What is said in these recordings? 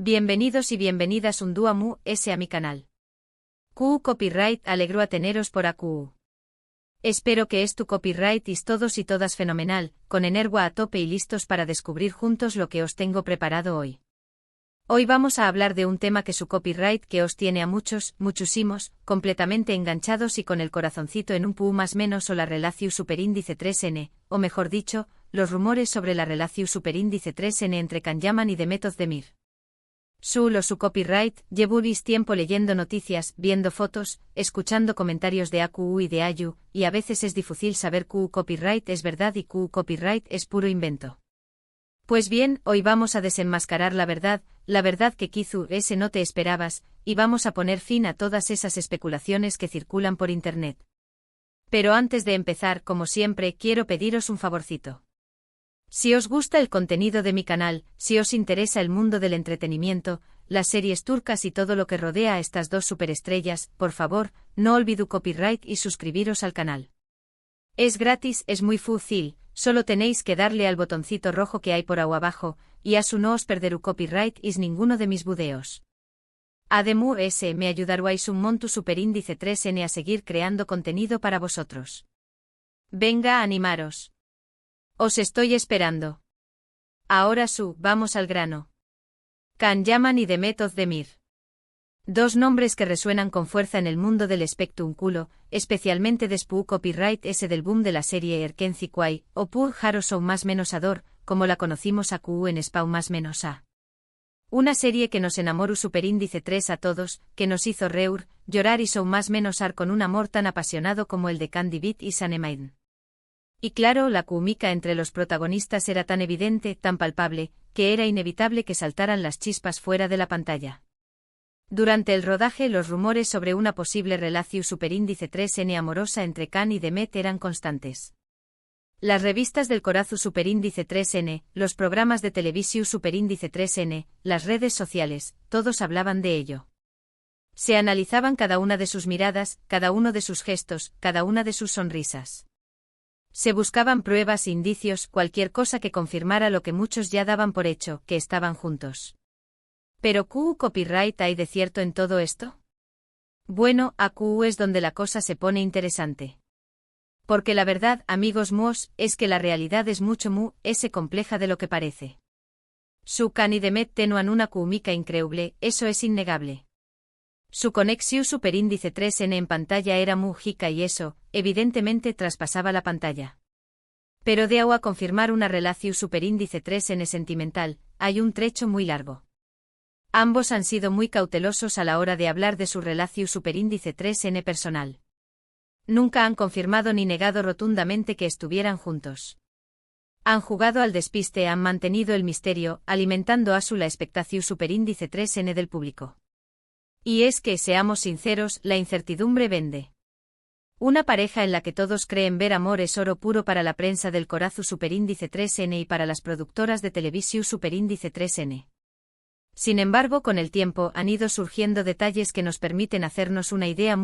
Bienvenidos y bienvenidas un día más a mi canal. QU Copyright alegro a teneros por AQU. Espero que tu copyright is todos y todas fenomenal, con energía a tope y listos para descubrir juntos lo que os tengo preparado hoy. Hoy vamos a hablar de un tema que su copyright que os tiene a muchísimos, completamente enganchados y con el corazoncito en un pu más menos o la relación superíndice 3n, o mejor dicho, los rumores sobre la relación superíndice 3n entre Kanyaman y Demet Özdemir. Su copyright, llevo tiempo leyendo noticias, viendo fotos, escuchando comentarios de AQU y de AYU, y a veces es difícil saber QU copyright es verdad y QU copyright es puro invento. Pues bien, hoy vamos a desenmascarar la verdad que quizú no te esperabas, y vamos a poner fin a todas esas especulaciones que circulan por internet. Pero antes de empezar, como siempre, quiero pediros un favorcito. Si os gusta el contenido de mi canal, si os interesa el mundo del entretenimiento, las series turcas y todo lo que rodea a estas dos superestrellas, por favor, no olvidéis copyright y suscribiros al canal. Es gratis, es muy fácil, solo tenéis que darle al botoncito rojo que hay por ahí abajo, y así no os perderú copyright is ninguno de mis videos. Además, me ayudaréis un montón superíndice 3n a seguir creando contenido para vosotros. Venga, animaros. Os estoy esperando. Ahora vamos al grano. Kanyaman y Demet Özdemir. Dos nombres que resuenan con fuerza en el mundo del espectáculo, especialmente después copyright del boom de la serie Erkenci Quay, o Pur Haros o más menos Ador, como la conocimos a QU en Spau más menos a. Una serie que nos enamoró superíndice 3 a todos, que nos hizo llorar y más menos ar con un amor tan apasionado como el de Candy Beat y Sanemaiden. Y claro, la química entre los protagonistas era tan evidente, tan palpable, que era inevitable que saltaran las chispas fuera de la pantalla. Durante el rodaje, los rumores sobre una posible relación superíndice 3n amorosa entre Kan y Demet eran constantes. Las revistas del corazón superíndice 3n, los programas de televisión superíndice 3n, las redes sociales, todos hablaban de ello. Se analizaban cada una de sus miradas, cada uno de sus gestos, cada una de sus sonrisas. Se buscaban pruebas, indicios, cualquier cosa que confirmara lo que muchos ya daban por hecho, que estaban juntos. ¿Pero QU copyright hay de cierto en todo esto? Bueno, a QU es donde la cosa se pone interesante. Porque la verdad, amigos míos, es que la realidad es mucho compleja de lo que parece. Kan y Demet tenuan una química increíble, eso es innegable. Su conexión superíndice 3n en pantalla era muy rica y eso, evidentemente, traspasaba la pantalla. Pero de a confirmar una relación superíndice 3n sentimental, hay un trecho muy largo. Ambos han sido muy cautelosos a la hora de hablar de su relación superíndice 3n personal. Nunca han confirmado ni negado rotundamente que estuvieran juntos. Han jugado al despiste, han mantenido el misterio, alimentando la expectación superíndice 3n del público. Y es que, seamos sinceros, la incertidumbre vende. Una pareja en la que todos creen ver amor es oro puro para la prensa del corazón superíndice 3n y para las productoras de televisión superíndice 3n. Sin embargo, con el tiempo han ido surgiendo detalles que nos permiten hacernos una idea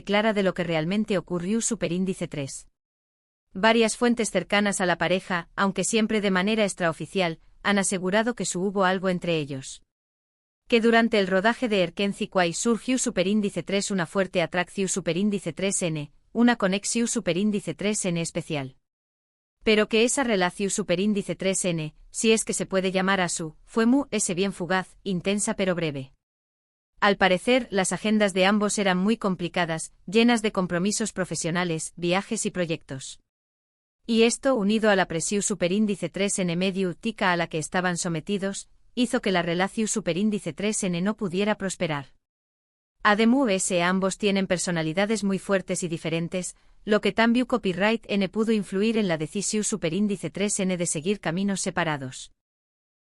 clara de lo que realmente ocurrió superíndice 3. Varias fuentes cercanas a la pareja, aunque siempre de manera extraoficial, han asegurado que hubo algo entre ellos. Que durante el rodaje de Erkenci Quay surgió superíndice 3 una fuerte atracción superíndice 3n, una conexión superíndice 3n especial. Pero que esa relación superíndice 3n, si es que se puede llamar fue bien fugaz, intensa pero breve. Al parecer, las agendas de ambos eran muy complicadas, llenas de compromisos profesionales, viajes y proyectos. Y esto, unido a la presión superíndice 3n medio tica a la que estaban sometidos, hizo que la relación superíndice 3n no pudiera prosperar. Además, ambos tienen personalidades muy fuertes y diferentes, lo que también copyright n pudo influir en la decisión superíndice 3n de seguir caminos separados.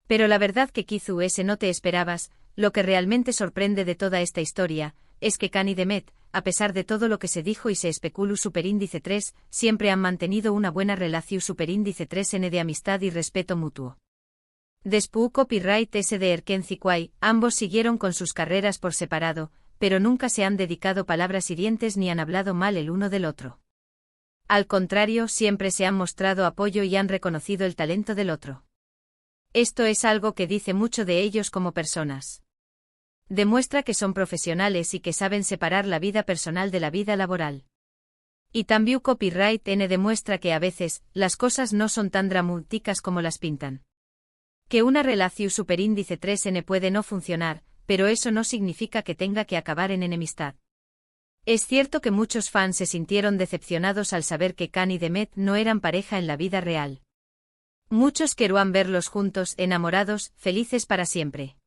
Pero la verdad que quizú no te esperabas, lo que realmente sorprende de toda esta historia, es que Kan y Demet, a pesar de todo lo que se dijo y se especuló superíndice 3, siempre han mantenido una buena relación superíndice 3n de amistad y respeto mutuo. Después copyright de Erkenci Quay, ambos siguieron con sus carreras por separado, pero nunca se han dedicado palabras hirientes ni han hablado mal el uno del otro. Al contrario, siempre se han mostrado apoyo y han reconocido el talento del otro. Esto es algo que dice mucho de ellos como personas. Demuestra que son profesionales y que saben separar la vida personal de la vida laboral. Y también Copyright N demuestra que a veces, las cosas no son tan dramáticas como las pintan. Que una relación superíndice 3N puede no funcionar, pero eso no significa que tenga que acabar en enemistad. Es cierto que muchos fans se sintieron decepcionados al saber que Khan y Demet no eran pareja en la vida real. Muchos querían verlos juntos, enamorados, felices para siempre.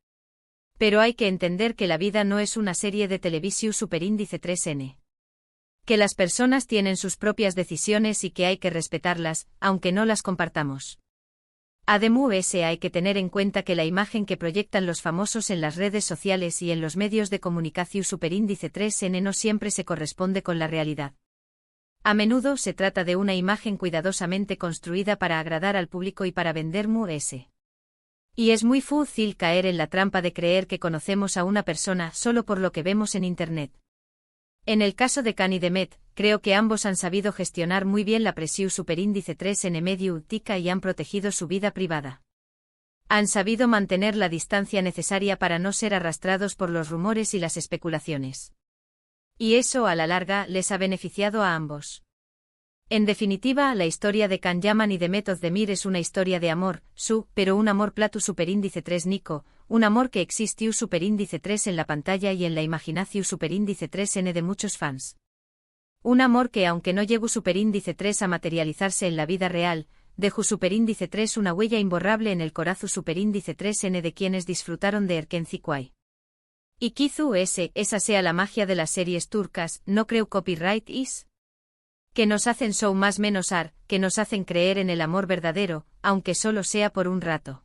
Pero hay que entender que la vida no es una serie de televisión superíndice 3N. Que las personas tienen sus propias decisiones y que hay que respetarlas, aunque no las compartamos. Además, hay que tener en cuenta que la imagen que proyectan los famosos en las redes sociales y en los medios de comunicación superíndice 3N no siempre se corresponde con la realidad. A menudo se trata de una imagen cuidadosamente construida para agradar al público y para vender ese. Y es muy fácil caer en la trampa de creer que conocemos a una persona solo por lo que vemos en Internet. En el caso de Khan y Demet, creo que ambos han sabido gestionar muy bien la presión superíndice 3N medio utica y han protegido su vida privada. Han sabido mantener la distancia necesaria para no ser arrastrados por los rumores y las especulaciones. Y eso a la larga les ha beneficiado a ambos. En definitiva, la historia de Khan Yaman y Demet Özdemir es una historia de amor, pero un amor platu superíndice 3 Nico, un amor que existe superíndice 3 en la pantalla y en la imaginación superíndice 3N de muchos fans. Un amor que aunque no llegó superíndice 3 a materializarse en la vida real, dejó superíndice 3 una huella imborrable en el corazón superíndice 3N de quienes disfrutaron de Erken Zikway. Y quizá esa sea la magia de las series turcas, no creo copyright is. Que nos hacen show más menos que nos hacen creer en el amor verdadero, aunque solo sea por un rato.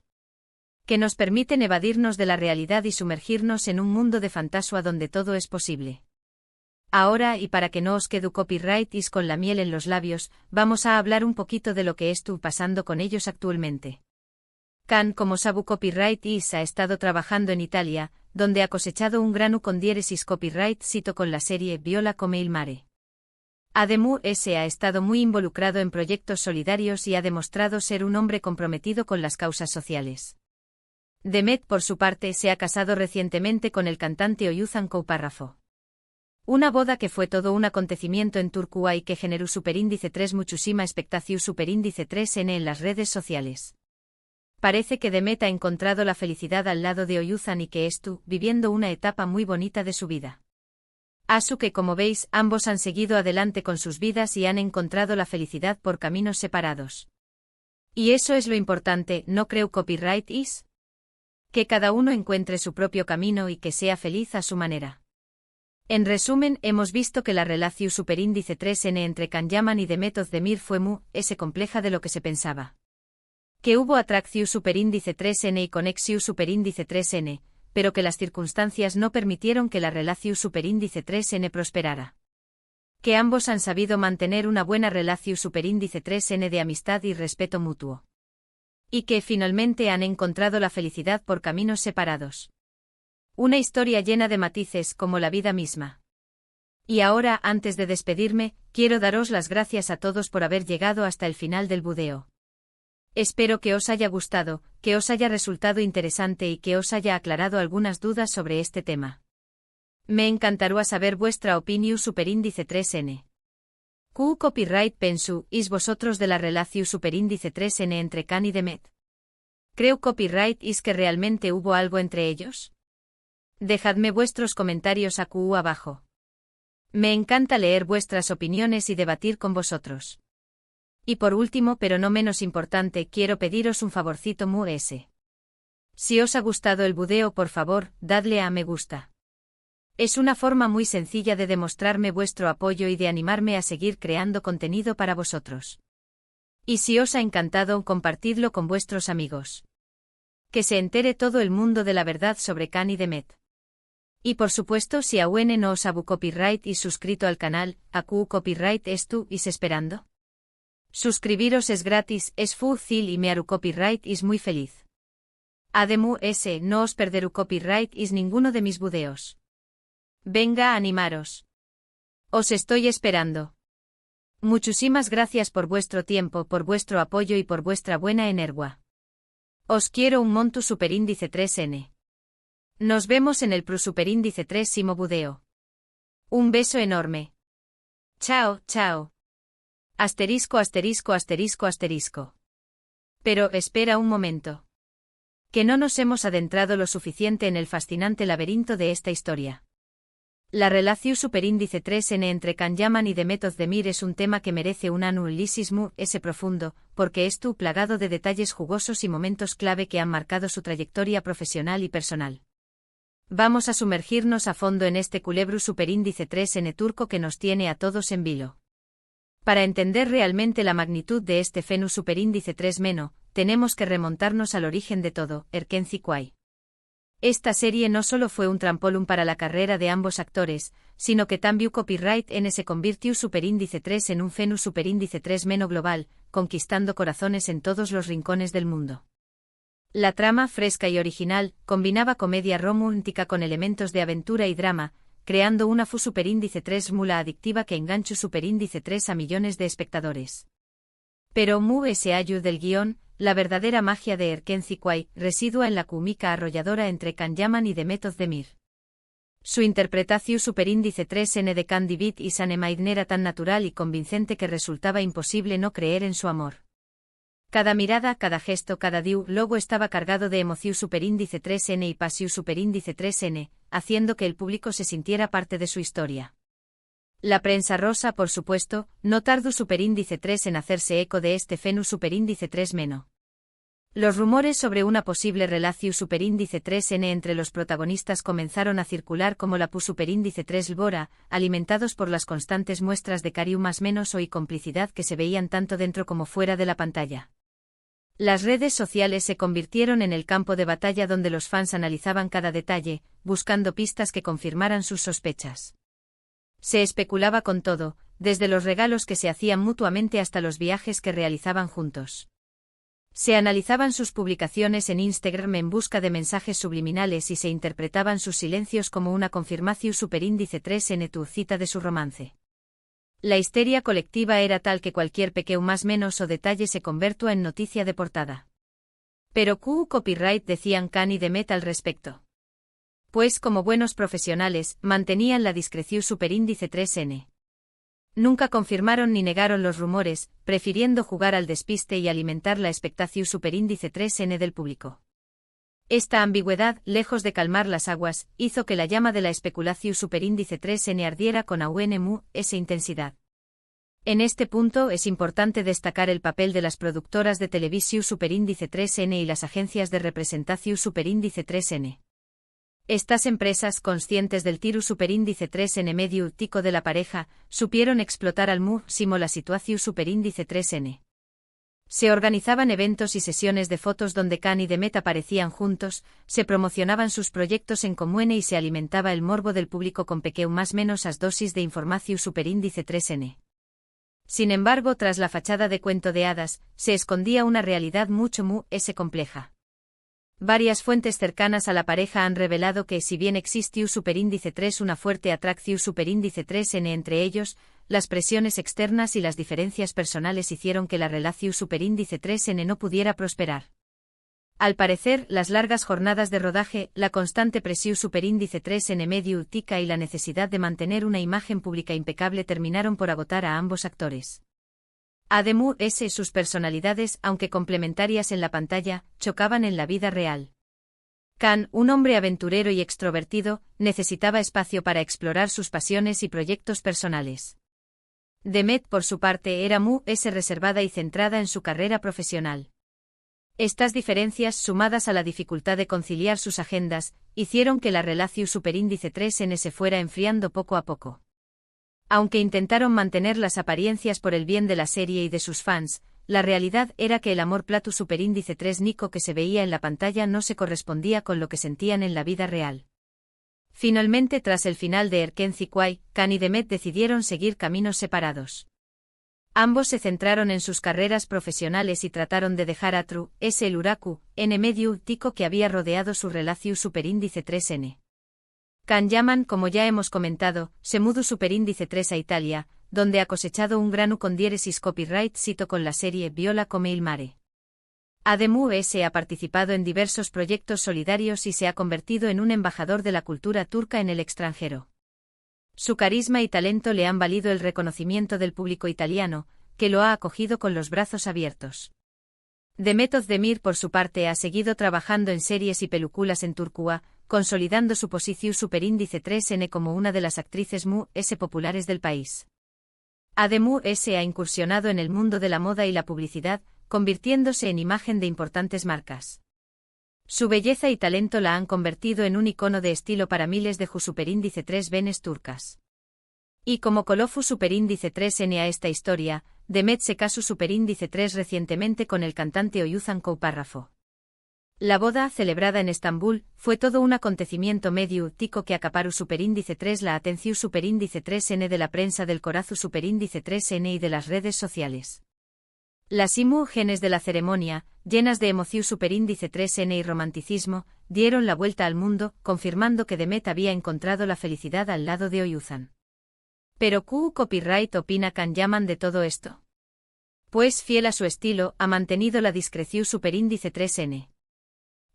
Que nos permiten evadirnos de la realidad y sumergirnos en un mundo de fantasía donde todo es posible. Ahora, y para que no os quede copyright is con la miel en los labios, vamos a hablar un poquito de lo que estuvo pasando con ellos actualmente. Khan, como sabu copyright is, ha estado trabajando en Italia, donde ha cosechado un grano con diéresis copyright cito con la serie Viola come il mare. Además, ha estado muy involucrado en proyectos solidarios y ha demostrado ser un hombre comprometido con las causas sociales. Demet, por su parte, se ha casado recientemente con el cantante Oyuzhan Koupárrafo. Una boda que fue todo un acontecimiento en Turquía y que generó superíndice 3 muchísima expectación superíndice 3N en las redes sociales. Parece que Demet ha encontrado la felicidad al lado de Oyuzhan y que estuvo viviendo una etapa muy bonita de su vida. Asu que como veis, ambos han seguido adelante con sus vidas y han encontrado la felicidad por caminos separados. Y eso es lo importante, ¿no creo copyright is? Que cada uno encuentre su propio camino y que sea feliz a su manera. En resumen, hemos visto que la relación superíndice 3N entre Khan Yaman y Demet Özdemir fue compleja de lo que se pensaba. Que hubo atracción superíndice 3N y conexión superíndice 3N, pero que las circunstancias no permitieron que la relación superíndice 3N prosperara. Que ambos han sabido mantener una buena relación superíndice 3N de amistad y respeto mutuo. Y que finalmente han encontrado la felicidad por caminos separados. Una historia llena de matices como la vida misma. Y ahora, antes de despedirme, quiero daros las gracias a todos por haber llegado hasta el final del video. Espero que os haya gustado, que os haya resultado interesante y que os haya aclarado algunas dudas sobre este tema. Me encantaría saber vuestra opinión superíndice 3N. ¿Qué copyright pensáis vosotros de la relación superíndice 3N entre Khan y Demet? ¿Creo copyright is que realmente hubo algo entre ellos? Dejadme vuestros comentarios aquí abajo. Me encanta leer vuestras opiniones y debatir con vosotros. Y por último, pero no menos importante, quiero pediros un favorcito ese. Si os ha gustado el video, por favor, dadle a me gusta. Es una forma muy sencilla de demostrarme vuestro apoyo y de animarme a seguir creando contenido para vosotros. Y si os ha encantado, compartidlo con vuestros amigos. Que se entere todo el mundo de la verdad sobre Khan y Demet. Y por supuesto, si aún no os ha copyright y suscrito al canal, ¿a copyright estás esperando? Suscribiros es gratis, es fácil y me hará copyright is muy feliz. Además, no os perderú copyright is ninguno de mis videos. Venga a animaros. Os estoy esperando. Muchísimas gracias por vuestro tiempo, por vuestro apoyo y por vuestra buena energía. Os quiero un montu superíndice 3n. Nos vemos en el Pru superíndice 3 Simo Budeo. Un beso enorme. Chao, chao. Asterisco, asterisco, asterisco, asterisco. Pero, espera un momento. Que no nos hemos adentrado lo suficiente en el fascinante laberinto de esta historia. La relación superíndice 3n entre Can Yaman y Demet Özdemir es un tema que merece un análisis muy profundo, porque es plagado de detalles jugosos y momentos clave que han marcado su trayectoria profesional y personal. Vamos a sumergirnos a fondo en este culebro superíndice 3n turco que nos tiene a todos en vilo. Para entender realmente la magnitud de este fenómeno superíndice 3 tenemos que remontarnos al origen de todo, Erkenci Kuay. Esta serie no solo fue un trampolín para la carrera de ambos actores, sino que también Copyright N se convirtió superíndice 3 en un fenómeno superíndice 3 global, conquistando corazones en todos los rincones del mundo. La trama, fresca y original, combinaba comedia romántica con elementos de aventura y drama, creando una fu superíndice 3 mula adictiva que enganchó superíndice 3 a millones de espectadores. Pero ese ayu del guión, la verdadera magia de Erkenci Kuay, residua en la cómica arrolladora entre Can Yaman y Demet Özdemir. Su interpretación superíndice 3n de Can David y Sanemaid era tan natural y convincente que resultaba imposible no creer en su amor. Cada mirada, cada gesto, cada diálogo estaba cargado de emoción superíndice 3n y pasión superíndice 3n, haciendo que el público se sintiera parte de su historia. La prensa rosa, por supuesto, no tardó superíndice 3 en hacerse eco de este fenómeno superíndice 3 meno. Los rumores sobre una posible relación superíndice 3n entre los protagonistas comenzaron a circular como la pu superíndice 3 Lbora, alimentados por las constantes muestras de cariño más menos y complicidad que se veían tanto dentro como fuera de la pantalla. Las redes sociales se convirtieron en el campo de batalla donde los fans analizaban cada detalle, buscando pistas que confirmaran sus sospechas. Se especulaba con todo, desde los regalos que se hacían mutuamente hasta los viajes que realizaban juntos. Se analizaban sus publicaciones en Instagram en busca de mensajes subliminales y se interpretaban sus silencios como una confirmación superíndice 3 en tu cita de su romance. La histeria colectiva era tal que cualquier pequeño más menos o detalle se convirtió en noticia de portada. Pero Copyright decían Can y Demet al respecto. Pues como buenos profesionales, mantenían la discreción superíndice 3n. Nunca confirmaron ni negaron los rumores, prefiriendo jugar al despiste y alimentar la expectación superíndice 3n del público. Esta ambigüedad, lejos de calmar las aguas, hizo que la llama de la especulación superíndice 3n ardiera con aún esa intensidad. En este punto es importante destacar el papel de las productoras de televisión superíndice 3n y las agencias de representación superíndice 3n. Estas empresas, conscientes del tiro superíndice 3n medio tico de la pareja, supieron explotar al máximo la situación superíndice 3n. Se organizaban eventos y sesiones de fotos donde Can y Demet aparecían juntos, se promocionaban sus proyectos en común y se alimentaba el morbo del público con pequeño más menos as dosis de información superíndice 3n. Sin embargo, tras la fachada de cuento de hadas, se escondía una realidad mucho compleja. Varias fuentes cercanas a la pareja han revelado que si bien existe superíndice 3 una fuerte atracción superíndice 3n entre ellos, las presiones externas y las diferencias personales hicieron que la relación superíndice 3n no pudiera prosperar. Al parecer, las largas jornadas de rodaje, la constante presión superíndice 3n medio tica y la necesidad de mantener una imagen pública impecable terminaron por agotar a ambos actores. Además, sus personalidades, aunque complementarias en la pantalla, chocaban en la vida real. Can, un hombre aventurero y extrovertido, necesitaba espacio para explorar sus pasiones y proyectos personales. Demet, por su parte, era reservada y centrada en su carrera profesional. Estas diferencias, sumadas a la dificultad de conciliar sus agendas, hicieron que la relación superíndice 3n se fuera enfriando poco a poco. Aunque intentaron mantener las apariencias por el bien de la serie y de sus fans, la realidad era que el amor platu superíndice 3 Nico que se veía en la pantalla no se correspondía con lo que sentían en la vida real. Finalmente, tras el final de Erkenci Kuay, Can y Demet decidieron seguir caminos separados. Ambos se centraron en sus carreras profesionales y trataron de dejar a el uraku, en medio tico que había rodeado su relación superíndice 3n. Can Yaman, como ya hemos comentado, se mudó superíndice 3 a Italia, donde ha cosechado un grano con diéresis copyright cito con la serie Viola come il mare. Ademu S. ha participado en diversos proyectos solidarios y se ha convertido en un embajador de la cultura turca en el extranjero. Su carisma y talento le han valido el reconocimiento del público italiano, que lo ha acogido con los brazos abiertos. Demet Özdemir, por su parte, ha seguido trabajando en series y películas en Turquía, consolidando su posición superíndice 3N como una de las actrices mu.s populares del país. Ademu S. ha incursionado en el mundo de la moda y la publicidad, convirtiéndose en imagen de importantes marcas. Su belleza y talento la han convertido en un icono de estilo para miles de superíndice 3 venes turcas. Y como colofo superíndice 3N a esta historia, Demet se casó superíndice 3 recientemente con el cantante Oyuzhan Koupárrafo. La boda, celebrada en Estambul, fue todo un acontecimiento mediático que acaparó superíndice 3 la atención superíndice 3N de la prensa del corazón superíndice 3N y de las redes sociales. Las imágenes de la ceremonia, llenas de emoción superíndice 3N y romanticismo, dieron la vuelta al mundo, confirmando que Demet había encontrado la felicidad al lado de Oyuzhan. ¿Pero qué copyright opina Can Yaman de todo esto? Pues, fiel a su estilo, ha mantenido la discreción superíndice 3N.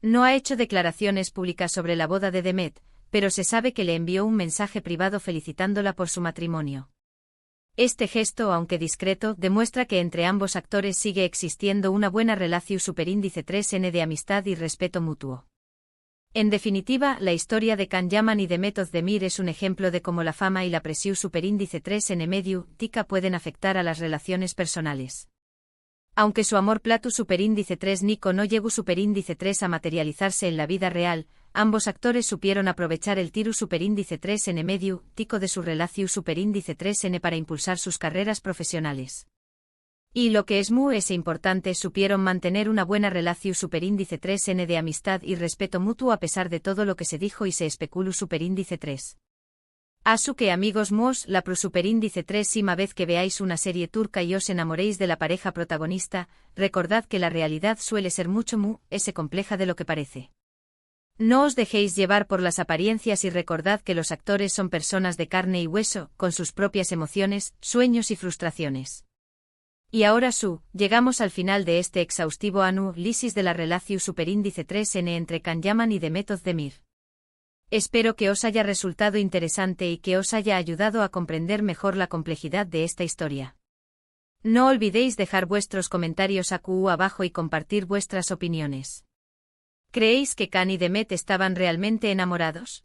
No ha hecho declaraciones públicas sobre la boda de Demet, pero se sabe que le envió un mensaje privado felicitándola por su matrimonio. Este gesto, aunque discreto, demuestra que entre ambos actores sigue existiendo una buena relación superíndice 3N de amistad y respeto mutuo. En definitiva, la historia de Can Yaman y Demet Özdemir es un ejemplo de cómo la fama y la presión superíndice 3N mediática pueden afectar a las relaciones personales. Aunque su amor platu superíndice 3 Nico no llegó superíndice 3 a materializarse en la vida real, ambos actores supieron aprovechar el tiru superíndice 3N mediático de su relación superíndice 3N para impulsar sus carreras profesionales. Y lo que es muy importante, supieron mantener una buena relación superíndice 3N de amistad y respeto mutuo a pesar de todo lo que se dijo y se especuló superíndice 3. Asu que amigos mos, la pro superíndice 3 vez que veáis una serie turca y os enamoréis de la pareja protagonista, recordad que la realidad suele ser mucho compleja de lo que parece. No os dejéis llevar por las apariencias y recordad que los actores son personas de carne y hueso, con sus propias emociones, sueños y frustraciones. Y ahora llegamos al final de este exhaustivo análisis de la relación superíndice 3N entre Can Yaman y Demet Özdemir. Espero que os haya resultado interesante y que os haya ayudado a comprender mejor la complejidad de esta historia. No olvidéis dejar vuestros comentarios abajo y compartir vuestras opiniones. ¿Creéis que Can y Demet estaban realmente enamorados?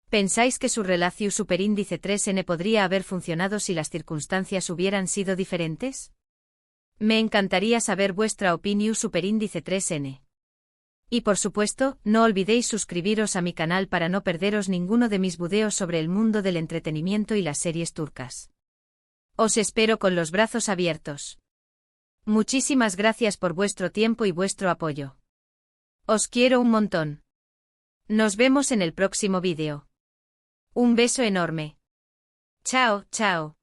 ¿Pensáis que su relación superíndice 3N podría haber funcionado si las circunstancias hubieran sido diferentes? Me encantaría saber vuestra opinión superíndice 3N. Y por supuesto, no olvidéis suscribiros a mi canal para no perderos ninguno de mis videos sobre el mundo del entretenimiento y las series turcas. Os espero con los brazos abiertos. Muchísimas gracias por vuestro tiempo y vuestro apoyo. Os quiero un montón. Nos vemos en el próximo vídeo. Un beso enorme. Chao, chao.